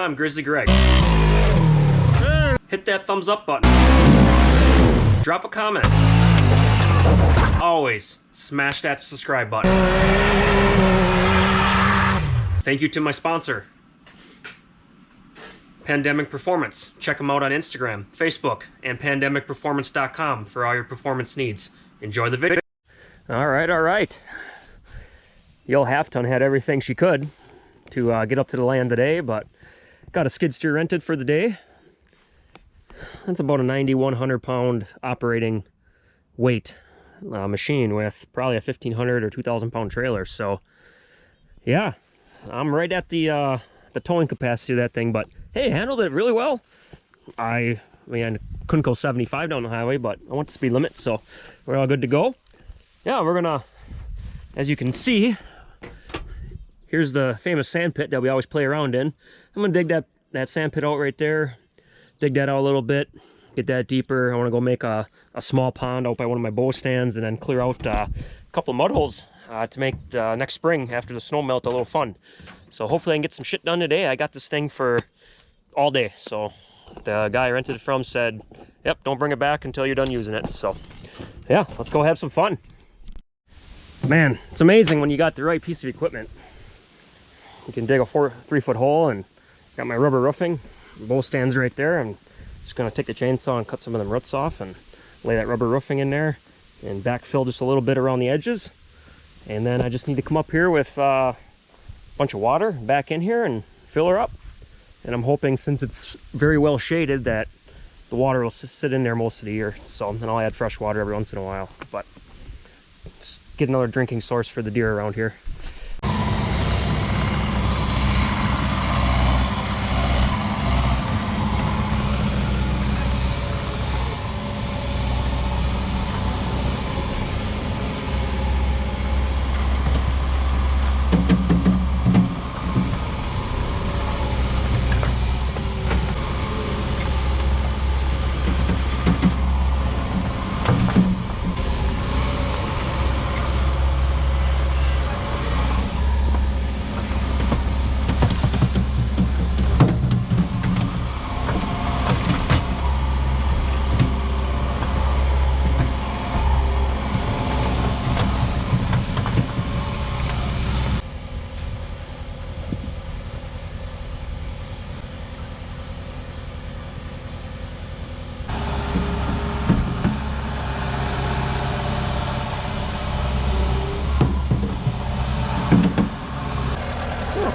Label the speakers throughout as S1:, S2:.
S1: I'm Grizzly Greg. Hit that thumbs up button. Drop a comment. Always smash that subscribe button. Thank you to my sponsor, Pandemic Performance. Check them out on Instagram, Facebook, and pandemicperformance.com for all your performance needs. Enjoy the video. All right. The old half ton had everything she could to get up to the land today, but got a skid steer rented for the day. That's about a 9,100 pound operating weight machine with probably a 1,500 or 2,000 pound trailer. So yeah, I'm right at the towing capacity of that thing, but hey, handled it really well. I couldn't go 75 down the highway, but I went the speed limit, so we're all good to go. Yeah, we're gonna, as you can see, here's the famous sand pit that we always play around in. I'm gonna dig that sand pit out right there, dig that out a little bit, get that deeper. I want to go make a small pond out by one of my bow stands, and then clear out a couple of mud holes to make next spring after the snow melt a little fun. So hopefully I can get some shit done today. I got this thing for all day, so the guy I rented it from said, yep, don't bring it back until you're done using it. So yeah, let's go have some fun. Man, it's amazing when you got the right piece of equipment. You can dig a 3-foot hole, and got my rubber roofing, bow stands right there. I'm just gonna take a chainsaw and cut some of them roots off and lay that rubber roofing in there and backfill just a little bit around the edges. And then I just need to come up here with a bunch of water back in here and fill her up. And I'm hoping, since it's very well shaded, that the water will sit in there most of the year. So then I'll add fresh water every once in a while, but just get another drinking source for the deer around here.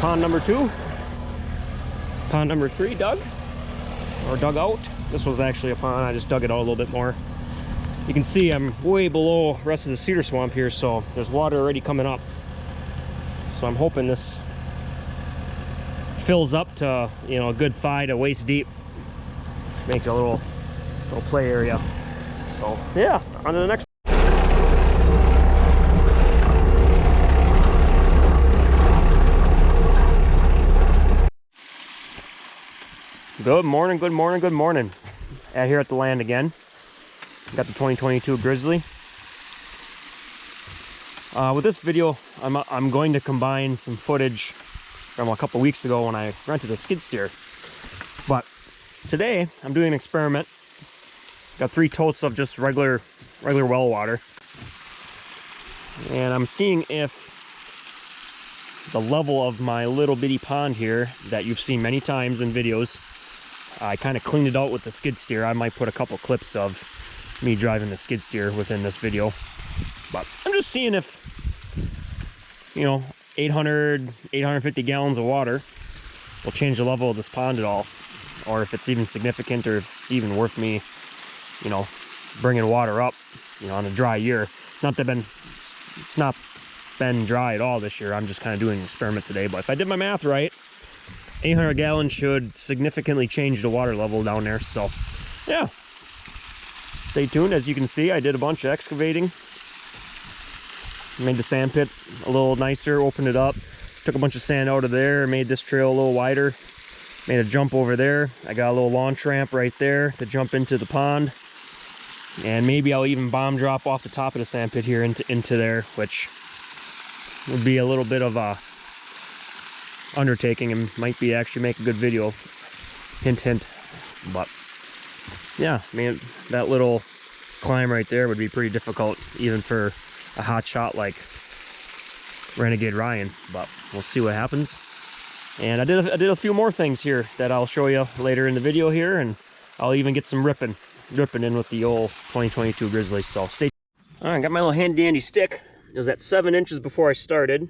S1: Pond number 2, pond number 3 dug out. This was actually a pond. I just dug it out a little bit more. You can see I'm way below the rest of the cedar swamp here, so there's water already coming up. So I'm hoping this fills up to, you know, a good thigh to waist deep. Make a little play area. So yeah, on to the next. Good morning. Here at the land again. Got the 2022 Grizzly. With this video, I'm going to combine some footage from a couple weeks ago when I rented a skid steer. But today, I'm doing an experiment. Got 3 totes of just regular well water. And I'm seeing if the level of my little bitty pond here that you've seen many times in videos, I kind of cleaned it out with the skid steer. I might put a couple clips of me driving the skid steer within this video, but I'm just seeing if, you know, 850 gallons of water will change the level of this pond at all, or if it's even significant, or if it's even worth me, you know, bringing water up, you know, on a dry year. It's not been dry at all this year. I'm just kind of doing an experiment today, but if I did my math right, 800 gallons should significantly change the water level down there. So yeah, stay tuned. As you can see, I did a bunch of excavating, made the sand pit a little nicer, opened it up, took a bunch of sand out of there, made this trail a little wider, made a jump over there. I got a little launch ramp right there to jump into the pond, and maybe I'll even bomb drop off the top of the sand pit here into there, which would be a little bit of a undertaking and might be actually make a good video. Hint, hint. But yeah, I mean, that little climb right there would be pretty difficult even for a hot shot like Renegade Ryan, but we'll see what happens. And I did a few more things here that I'll show you later in the video here, and I'll even get some ripping in with the old 2022 Grizzly, so stay tuned. All right, got my little handy dandy stick. It was at 7 inches before I started.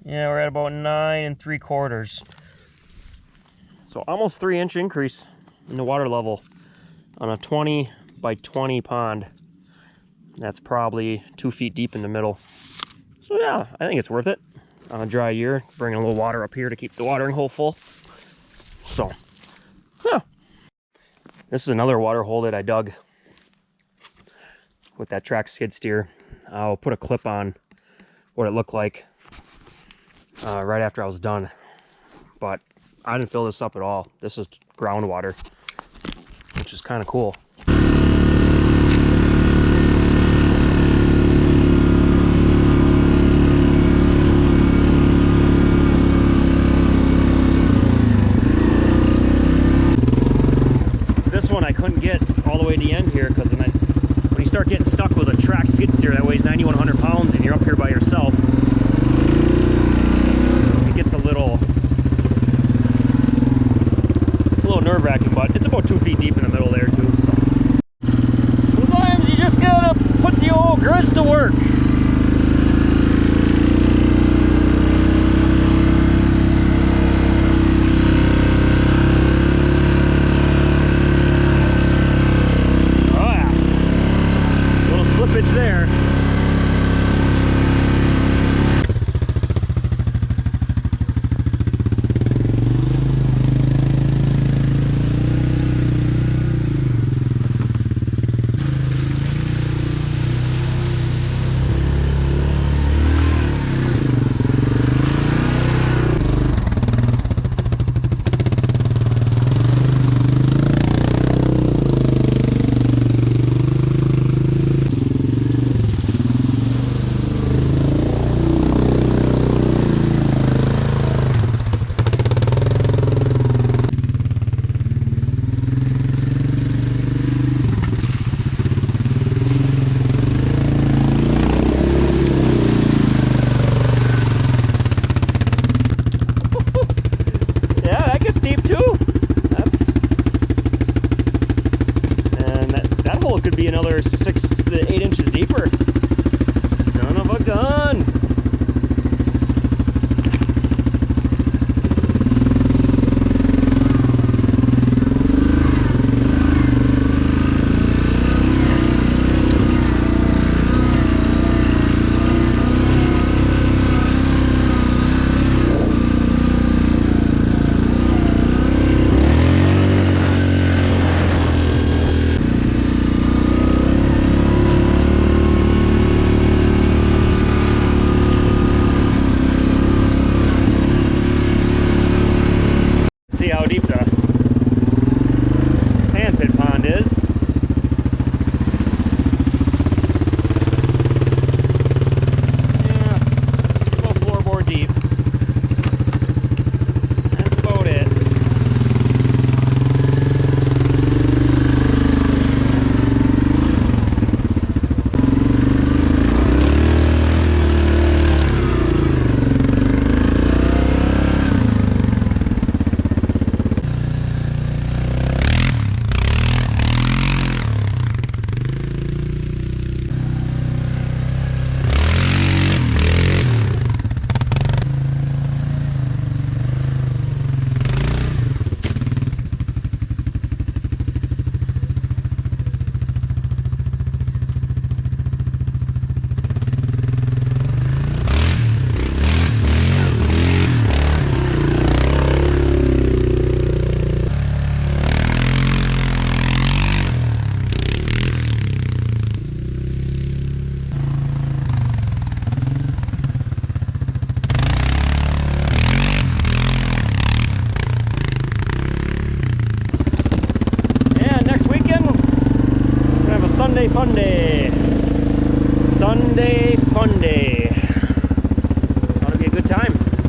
S1: Yeah, we're at about 9 3/4. So almost 3-inch increase in the water level on a 20 by 20 pond. That's probably 2 feet deep in the middle. So yeah, I think it's worth it on a dry year. Bringing a little water up here to keep the watering hole full. So, yeah. This is another water hole that I dug with that track skid steer. I'll put a clip on what it looked like right after I was done. But I didn't fill this up at all. This is groundwater, which is kind of cool. This one I couldn't get all the way to the end here because when you start getting stuck with a track skid steer that weighs 9,100 pounds and you're up here by yourself, it gets a little nerve-wracking, but it's about 2 feet deep in the middle there too. So sometimes you just gotta put the old Grizz to work. Oh yeah, little slippage there. Could be another 6 to 8 inches deeper. Son of a gun. See how deep the sandpit pond is. Yeah, about floorboard deep. That's about it. Sunday fun day. time.